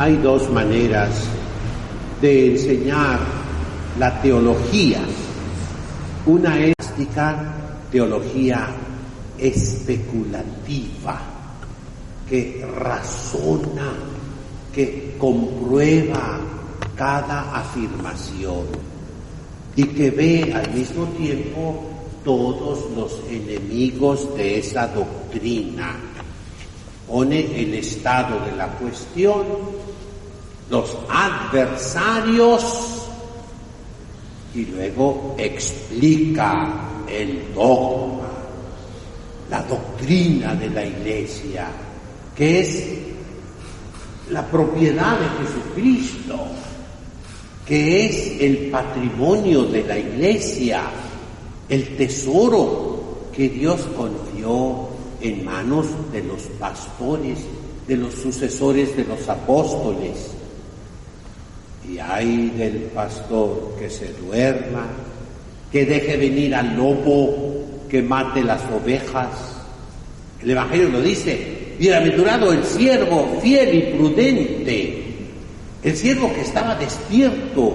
Hay dos maneras de enseñar la teología. Una es teología especulativa, que razona, que comprueba cada afirmación y que ve al mismo tiempo todos los enemigos de esa doctrina. Pone el estado de la cuestión, los adversarios y luego explica el dogma, la doctrina de la Iglesia, que es la propiedad de Jesucristo, que es el patrimonio de la Iglesia, el tesoro que Dios confió en manos de los pastores, de los sucesores de los apóstoles. Y ay del pastor que se duerma, que deje venir al lobo, que mate las ovejas. El Evangelio lo dice: bienaventurado el siervo fiel y prudente, el siervo que estaba despierto,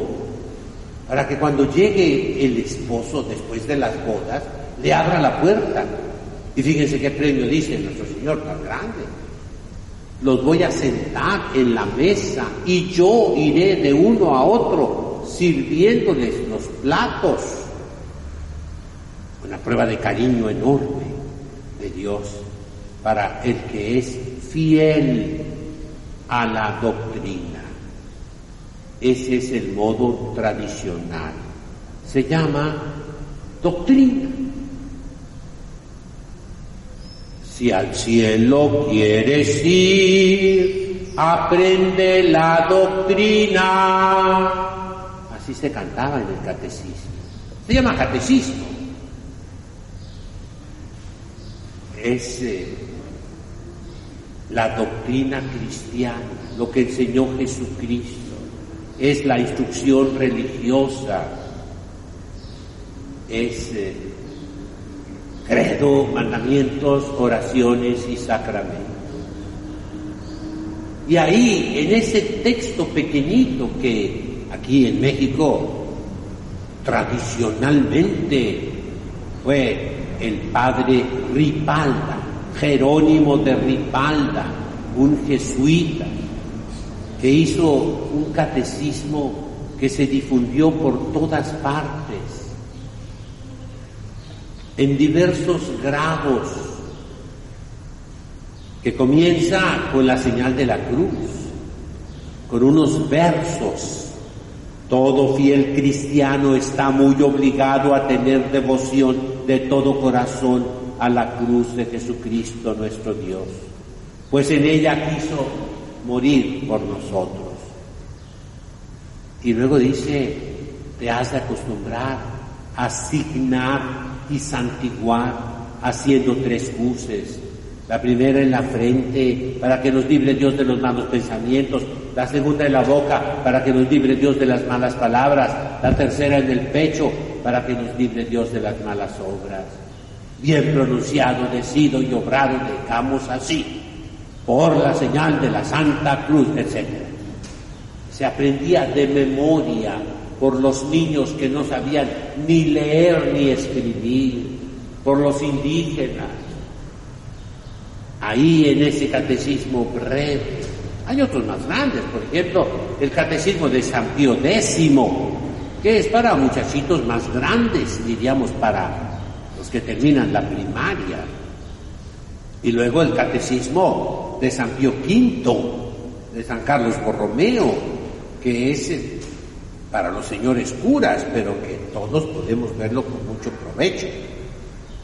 para que cuando llegue el esposo después de las bodas, le abra la puerta. Y fíjense qué premio dice nuestro Señor tan grande: los voy a sentar en la mesa y yo iré de uno a otro sirviéndoles los platos. Una prueba de cariño enorme de Dios para el que es fiel a la doctrina. Ese es el modo tradicional. Se llama doctrina. Si al cielo quieres ir, aprende la doctrina. Así se cantaba en el catecismo. Se llama catecismo. Es la doctrina cristiana, lo que enseñó Jesucristo. Es la instrucción religiosa. Es credo, mandamientos, oraciones y sacramentos. Y ahí, en ese texto pequeñito que aquí en México tradicionalmente fue el padre Ripalda, Jerónimo de Ripalda, un jesuita, que hizo un catecismo que se difundió por todas partes, en diversos grados, que comienza con la señal de la cruz, con unos versos. Todo fiel cristiano está muy obligado a tener devoción de todo corazón a la cruz de Jesucristo nuestro Dios, pues en ella quiso morir por nosotros. Y luego dice: te has de acostumbrar a asignar y santiguar haciendo 3 cruces. La primera en la frente, para que nos libre Dios de los malos pensamientos. La segunda en la boca, para que nos libre Dios de las malas palabras. La tercera en el pecho, para que nos libre Dios de las malas obras. Bien pronunciado, decido y obrado, dejamos así, por la señal de la Santa Cruz, etc. Se aprendía de memoria por los niños que no sabían ni leer ni escribir, por los indígenas. Ahí en ese catecismo breve, hay otros más grandes, por ejemplo, el catecismo de San Pío X, que es para muchachitos más grandes, diríamos para los que terminan la primaria. Y luego el catecismo de San Pío V, de San Carlos Borromeo, que es para los señores curas, pero que todos podemos verlo con mucho provecho.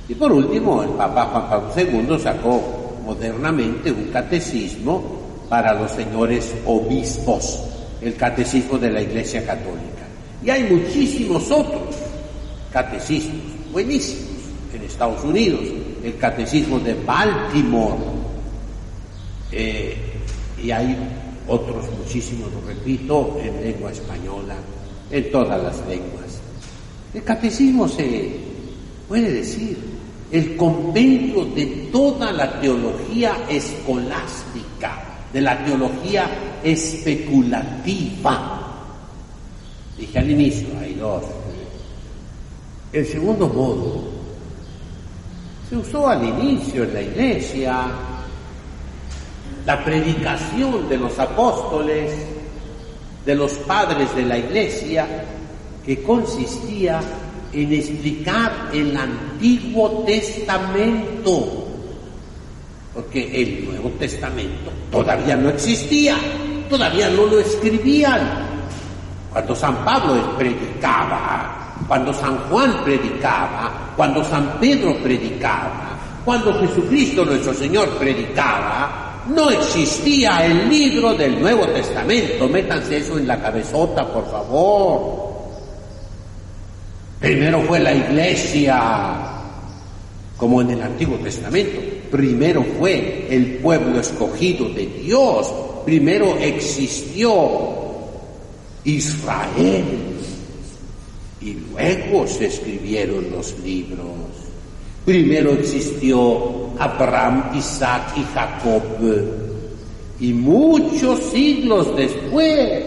Y por último, el Papa Juan Pablo II sacó modernamente un catecismo para los señores obispos, el catecismo de la Iglesia Católica. Y hay muchísimos otros catecismos buenísimos en Estados Unidos, el catecismo de Baltimore, y hay otros muchísimos, lo repito, en lengua española, en todas las lenguas. El catecismo se puede decir el compendio de toda la teología escolástica, de la teología especulativa. Dije al inicio, hay dos. El segundo modo se usó al inicio en la iglesia, la predicación de los apóstoles, de los padres de la iglesia, que consistía en explicar el Antiguo Testamento, porque el Nuevo Testamento todavía no existía, todavía no lo escribían. Cuando San Pablo predicaba, cuando San Juan predicaba, cuando San Pedro predicaba, cuando Jesucristo nuestro Señor predicaba, no existía el libro del Nuevo Testamento. Métanse eso en la cabezota, por favor. Primero fue la iglesia, como en el Antiguo Testamento. Primero fue el pueblo escogido de Dios. Primero existió Israel. Y luego se escribieron los libros. Primero existió Abraham, Isaac y Jacob. Y muchos siglos después,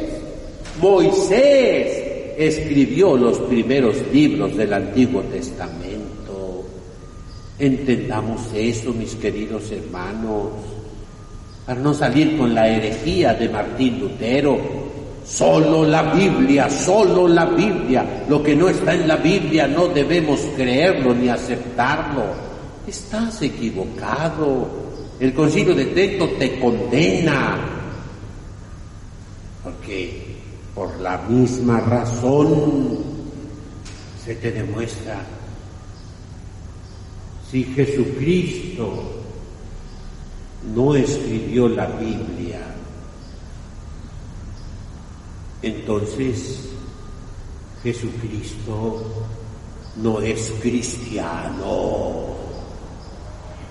Moisés escribió los primeros libros del Antiguo Testamento. Entendamos eso, mis queridos hermanos, para no salir con la herejía de Martín Lutero. Solo la Biblia, lo que no está en la Biblia no debemos creerlo ni aceptarlo. Estás equivocado. El Concilio de Trento te condena, porque por la misma razón se te demuestra, si Jesucristo no escribió la Biblia, entonces Jesucristo no es cristiano.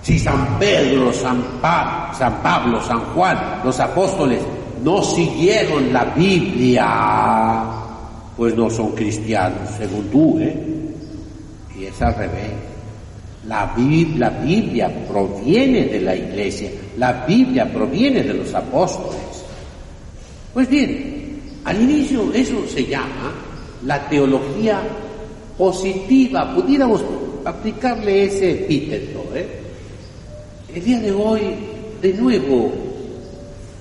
Si San Pedro, San Pablo, San Juan, los apóstoles no siguieron la Biblia, pues no son cristianos, según tú, Y es al revés. La Biblia proviene de la iglesia, la Biblia proviene de los apóstoles. Pues bien, al inicio eso se llama la teología positiva. Pudiéramos aplicarle ese epíteto, El día de hoy, de nuevo,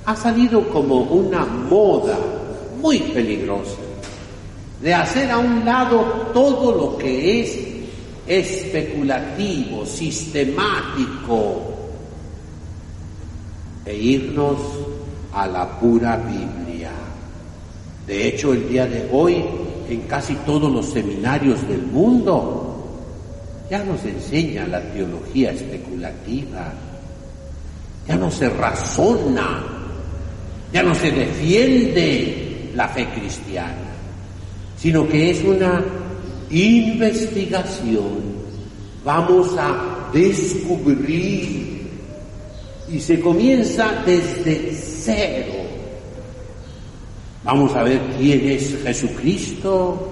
ha salido como una moda muy peligrosa de hacer a un lado todo lo que es especulativo, sistemático, e irnos a la pura Biblia. De hecho, el día de hoy, en casi todos los seminarios del mundo, ya no se enseña la teología especulativa, ya no se razona, ya no se defiende la fe cristiana, sino que es una investigación. Vamos a descubrir, y se comienza desde cero. Vamos a ver quién es Jesucristo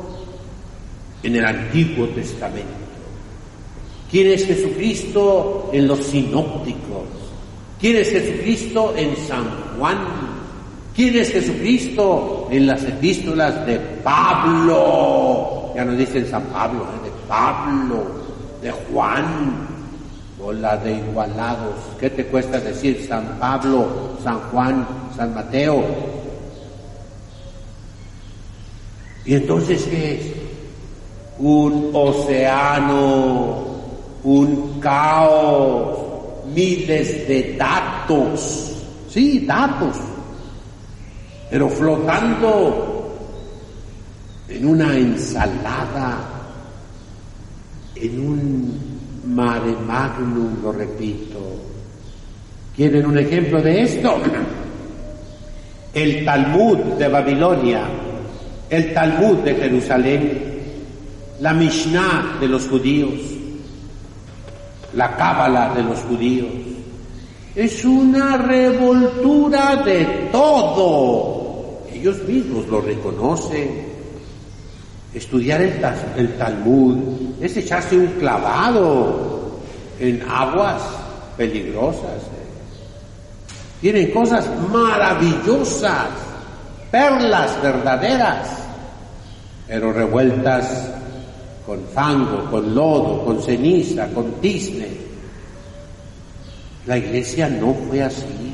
en el Antiguo Testamento, quién es Jesucristo en los sinópticos, quién es Jesucristo en San Juan, quién es Jesucristo en las epístolas de Pablo. Ya no dicen San Pablo, de Pablo, de Juan. Bola de igualados. ¿Qué te cuesta decir San Pablo, San Juan, San Mateo? ¿Y entonces qué es? Un océano, un caos, miles de datos. Sí, datos. Pero flotando en una ensalada, en un mare magnum, lo repito. ¿Quieren un ejemplo de esto? El Talmud de Babilonia, el Talmud de Jerusalén, la Mishnah de los judíos, la Cábala de los judíos. Es una revoltura de todo. Ellos mismos lo reconocen. Estudiar el Talmud es echarse un clavado en aguas peligrosas. Tienen cosas maravillosas, perlas verdaderas, pero revueltas con fango, con lodo, con ceniza, con tizne. La iglesia no fue así.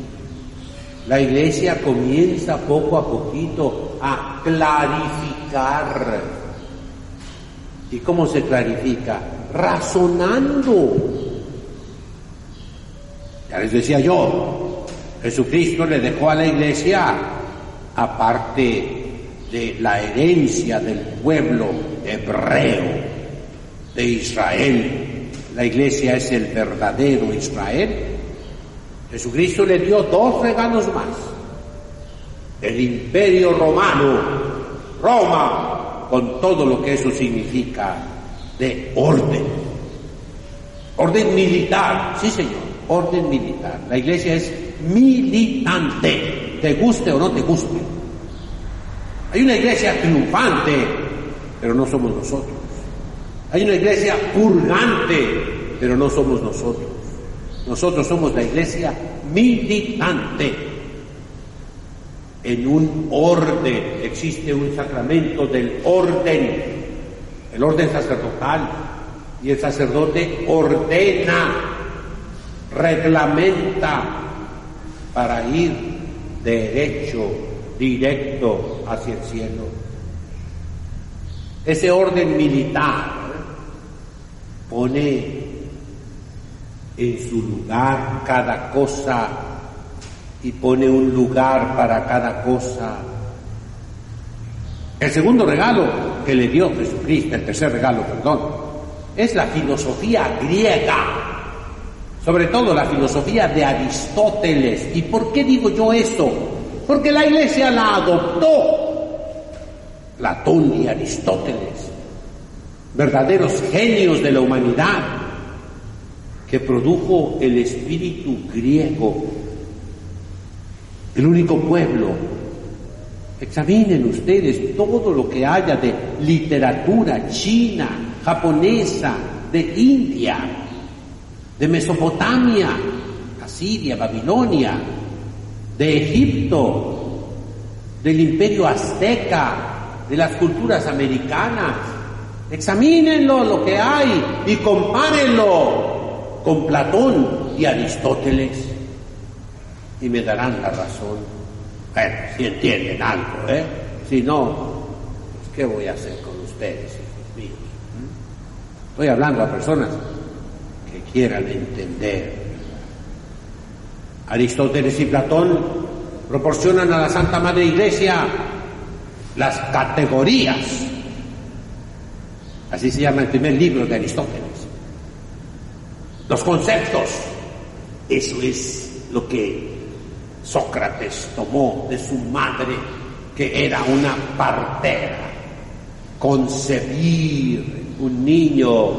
La iglesia comienza poco a poquito a clarificar. ¿Y cómo se clarifica? Razonando. Ya les decía yo, Jesucristo le dejó a la iglesia, aparte de la herencia del pueblo hebreo de Israel, la iglesia es el verdadero Israel. Jesucristo le dio 2 regalos más: el imperio romano, Roma, con todo lo que eso significa de orden militar, sí señor, orden militar. La iglesia es militante, te guste o no te guste. Hay una iglesia triunfante, pero no somos nosotros. Hay una iglesia purgante, pero no somos nosotros. Nosotros somos la iglesia militante. En un orden, existe un sacramento del orden, el orden sacerdotal, y el sacerdote ordena, reglamenta para ir derecho, directo hacia el cielo. Ese orden militar pone en su lugar cada cosa y pone un lugar para cada cosa. El segundo regalo que le dio Jesucristo, el tercer regalo, perdón, es la filosofía griega, sobre todo la filosofía de Aristóteles. ¿Y por qué digo yo esto? Porque la iglesia la adoptó. Platón y Aristóteles, verdaderos genios de la humanidad, que produjo el espíritu griego, el único pueblo. Examinen ustedes todo lo que haya de literatura china, japonesa, de India, de Mesopotamia, Asiria, Babilonia, de Egipto, del imperio azteca, de las culturas americanas. Examínenlo lo que hay y compárenlo con Platón y Aristóteles y me darán la razón. Bueno, si entienden algo, si no, pues ¿qué voy a hacer con ustedes, hijos míos? Estoy hablando a personas que quieran entender. Aristóteles y Platón proporcionan a la Santa Madre Iglesia las categorías. Así se llama el primer libro de Aristóteles. Los conceptos. Eso es lo que Sócrates tomó de su madre, que era una partera. Concebir un niño,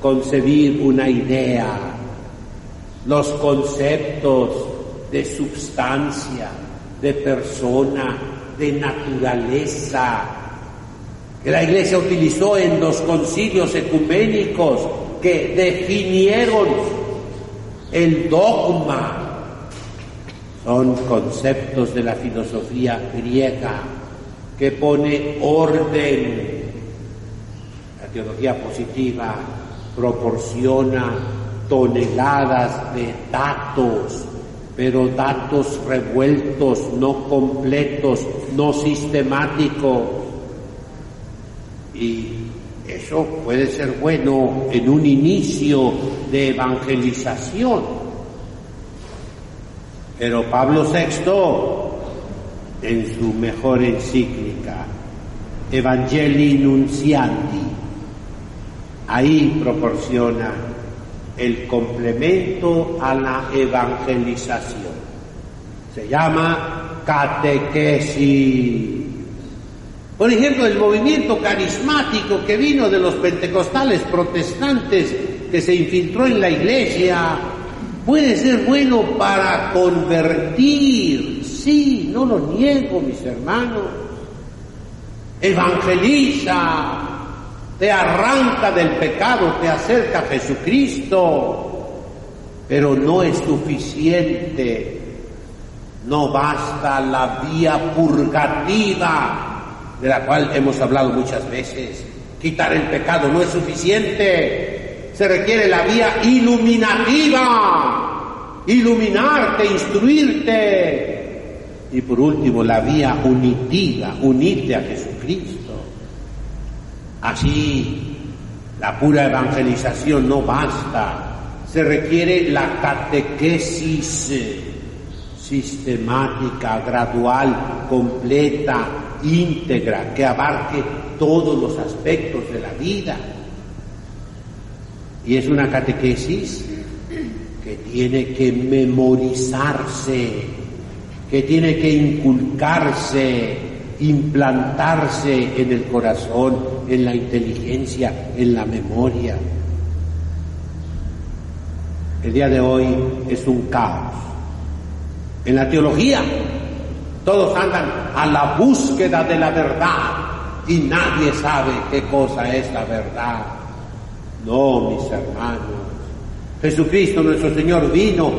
concebir una idea, los conceptos de substancia, de persona, de naturaleza, que la Iglesia utilizó en los concilios ecuménicos que definieron el dogma. Son conceptos de la filosofía griega que pone orden. La teología positiva proporciona toneladas de datos, pero datos revueltos, no completos, no sistemáticos. Y eso puede ser bueno en un inicio de evangelización. Pero Pablo VI, en su mejor encíclica, Evangelii Nunciandi, ahí proporciona el complemento a la evangelización. Se llama catequesis. Por ejemplo, el movimiento carismático que vino de los pentecostales protestantes, que se infiltró en la iglesia, puede ser bueno para convertir. Sí, no lo niego, mis hermanos. Evangeliza, te arranca del pecado, te acerca a Jesucristo, pero no es suficiente No basta la vía purgativa, de la cual hemos hablado muchas veces. Quitar el pecado no es suficiente. Se requiere la vía iluminativa. Iluminarte, instruirte. Y por último, la vía unitiva, unirte a Jesucristo. Así, la pura evangelización no basta. Se requiere la catequesis sistemática, gradual, completa, íntegra, que abarque todos los aspectos de la vida. Y es una catequesis que tiene que memorizarse, que tiene que inculcarse, implantarse en el corazón, en la inteligencia, en la memoria. El día de hoy es un caos. En la teología, todos andan a la búsqueda de la verdad y nadie sabe qué cosa es la verdad. No, mis hermanos. Jesucristo, nuestro Señor, vino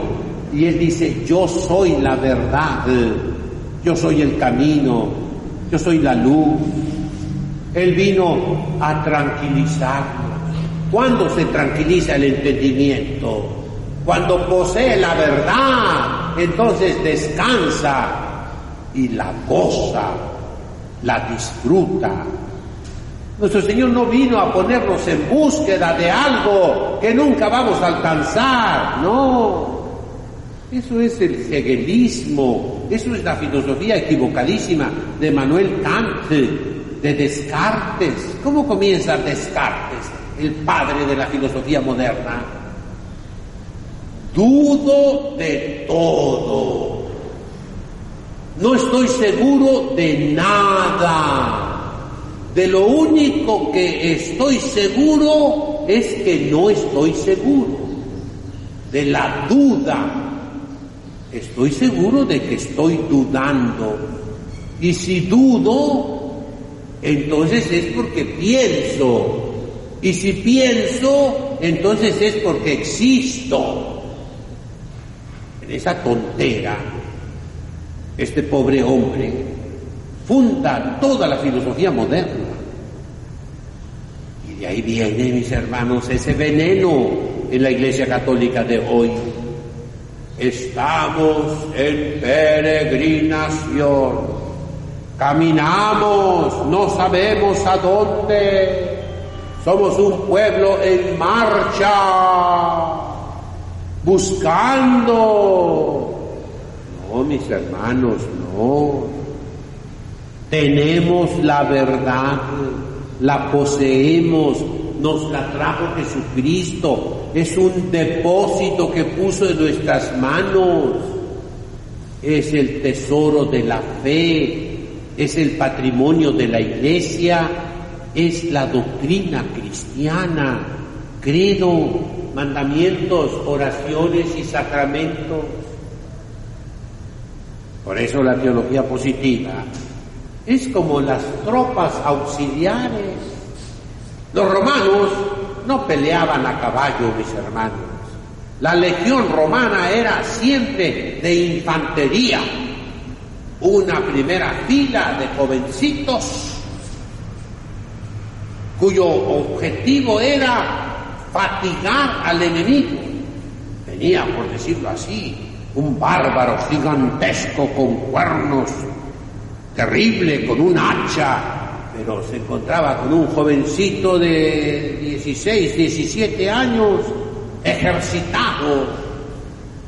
y Él dice: yo soy la verdad, yo soy el camino, yo soy la luz. Él vino a tranquilizarnos. ¿Cuándo se tranquiliza el entendimiento? Cuando posee la verdad, entonces descansa y la goza, la disfruta. Nuestro Señor no vino a ponernos en búsqueda de algo que nunca vamos a alcanzar, no. Eso es el hegelismo, eso es la filosofía equivocadísima de Manuel Kant, de Descartes. ¿Cómo comienza Descartes, el padre de la filosofía moderna? Dudo de todo. No estoy seguro de nada. De lo único que estoy seguro es que no estoy seguro. De la duda. Estoy seguro de que estoy dudando. Y si dudo, entonces es porque pienso. Y si pienso, entonces es porque existo. En esa tontera, este pobre hombre funda toda la filosofía moderna. Y de ahí viene, mis hermanos, ese veneno en la Iglesia Católica de hoy. Estamos en peregrinación, caminamos, no sabemos a dónde, somos un pueblo en marcha, buscando. No, mis hermanos, no. Tenemos la verdad, la poseemos, nos la trajo Jesucristo, es un depósito que puso en nuestras manos, es el tesoro de la fe, es el patrimonio de la Iglesia, es la doctrina cristiana, credo, mandamientos, oraciones y sacramentos. Por eso la teología positiva es como las tropas auxiliares. Los romanos no peleaban a caballo, mis hermanos. La legión romana era siempre de infantería. Una primera fila de jovencitos cuyo objetivo era fatigar al enemigo. Venía, por decirlo así, un bárbaro gigantesco con cuernos, terrible, con un hacha, pero se encontraba con un jovencito de 16, 17 años, ejercitado,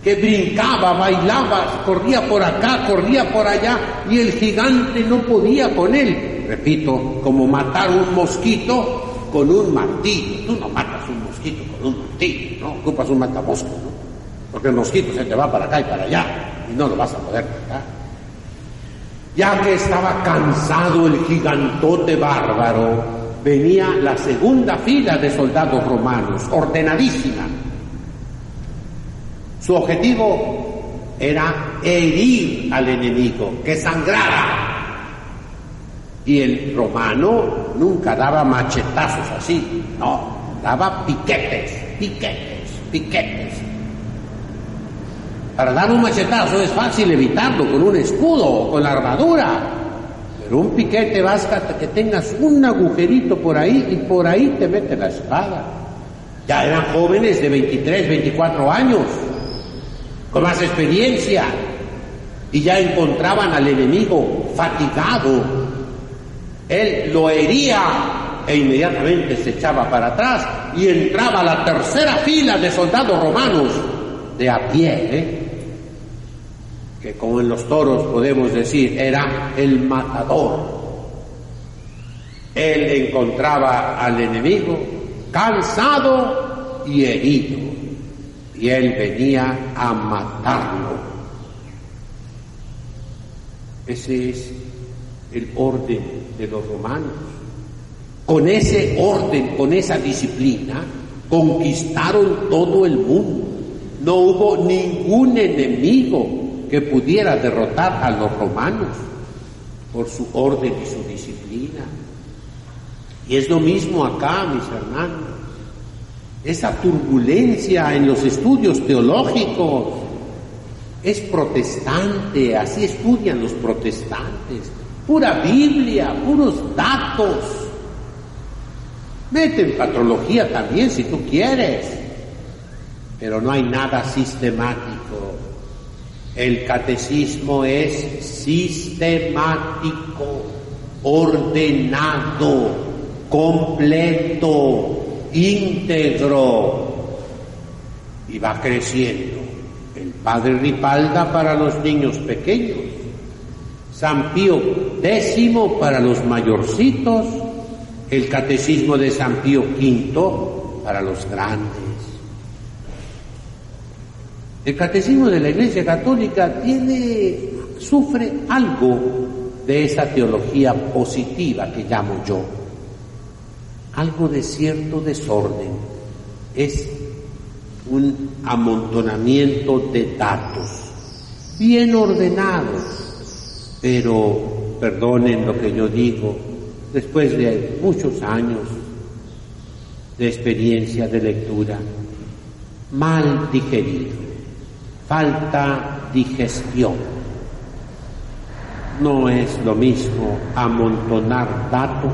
que brincaba, bailaba, corría por acá, corría por allá, y el gigante no podía con él. Repito, como matar un mosquito con un martillo. Tú no matas un mosquito con un martillo, ¿no? Ocupas un matamosco, ¿no? Porque el mosquito se te va para acá y para allá, y no lo vas a poder matar. Ya que estaba cansado el gigantote bárbaro, venía la segunda fila de soldados romanos, ordenadísima. Su objetivo era herir al enemigo, que sangrara. Y el romano nunca daba machetazos así, no, daba piquetes. Para dar un machetazo es fácil evitarlo con un escudo o con la armadura. Pero un piquete basta que tengas un agujerito por ahí y por ahí te mete la espada. Ya eran jóvenes de 23, 24 años, con más experiencia, y ya encontraban al enemigo fatigado. Él lo hería e inmediatamente se echaba para atrás y entraba a la tercera fila de soldados romanos de a pie, que como en los toros podemos decir, era el matador. Él encontraba al enemigo cansado y herido, y él venía a matarlo. Ese es el orden de los romanos. Con ese orden, con esa disciplina, conquistaron todo el mundo. No hubo ningún enemigo que pudiera derrotar a los romanos por su orden y su disciplina. Y es lo mismo acá, mis hermanos. Esa turbulencia en los estudios teológicos es protestante, así estudian los protestantes. Pura Biblia, puros datos. Meten patrología también si tú quieres, pero no hay nada sistemático. El catecismo es sistemático, ordenado, completo, íntegro, y va creciendo. El Padre Ripalda para los niños pequeños, San Pío X para los mayorcitos, el Catecismo de San Pío V para los grandes. El Catecismo de la Iglesia Católica sufre algo de esa teología positiva que llamo yo, algo de cierto desorden. Es un amontonamiento de datos bien ordenados, pero perdonen lo que yo digo, después de muchos años de experiencia de lectura, mal digerido, falta digestión. No es lo mismo amontonar datos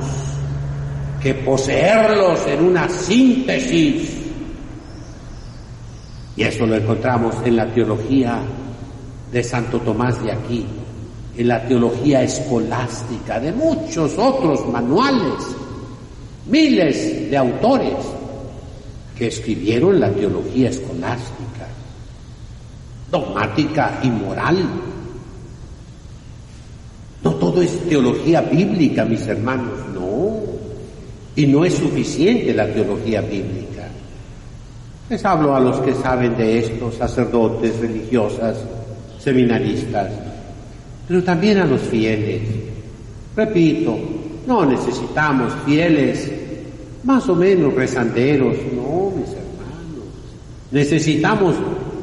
que poseerlos en una síntesis. Y eso lo encontramos en la teología de Santo Tomás de Aquino, en la teología escolástica, de muchos otros manuales, miles de autores que escribieron la teología escolástica, dogmática y moral. No todo es teología bíblica, mis hermanos, no. Y no es suficiente la teología bíblica. Les hablo a los que saben de esto, sacerdotes, religiosas, seminaristas, pero también a los fieles. Repito, no necesitamos fieles más o menos rezanderos, no, mis hermanos. Necesitamos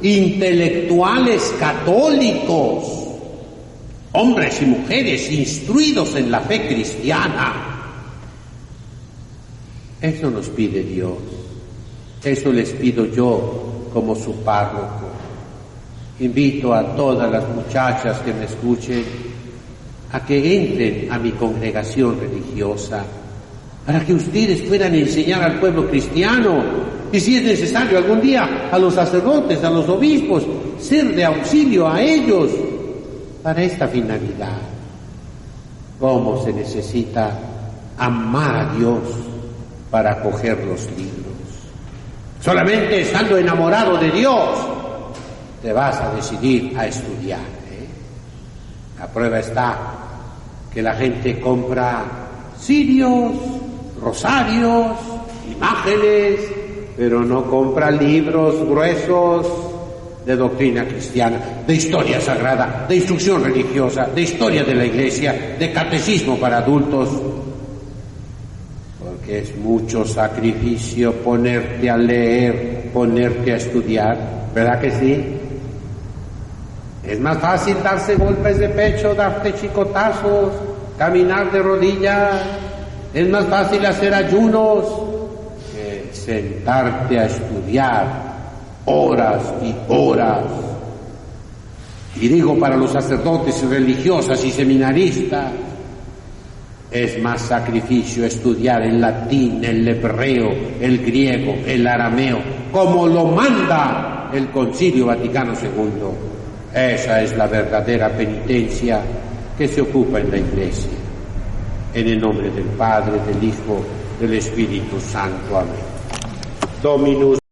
intelectuales católicos, hombres y mujeres instruidos en la fe cristiana. Eso nos pide Dios, eso les pido yo como su párroco. Invito a todas las muchachas que me escuchen a que entren a mi congregación religiosa, para que ustedes puedan enseñar al pueblo cristiano, y si es necesario algún día a los sacerdotes, a los obispos, ser de auxilio a ellos para esta finalidad. ¿Cómo se necesita amar a Dios para acoger los libros? Solamente estando enamorado de Dios te vas a decidir a estudiar, La prueba está que la gente compra cirios, rosarios, imágenes, pero no compra libros gruesos de doctrina cristiana, de historia sagrada, de instrucción religiosa, de historia de la Iglesia, de catecismo para adultos, porque es mucho sacrificio ponerte a leer, ponerte a estudiar, ¿verdad que sí? Es más fácil darse golpes de pecho, darte chicotazos, caminar de rodillas, es más fácil hacer ayunos que sentarte a estudiar horas y horas y digo para los sacerdotes, religiosas y seminaristas, es más sacrificio estudiar el latín, el hebreo, el griego, el arameo, como lo manda el Concilio Vaticano II. Esa es la verdadera penitencia que se ocupa en la Iglesia. En el nombre del Padre, del Hijo, del Espíritu Santo. Amén. Dominus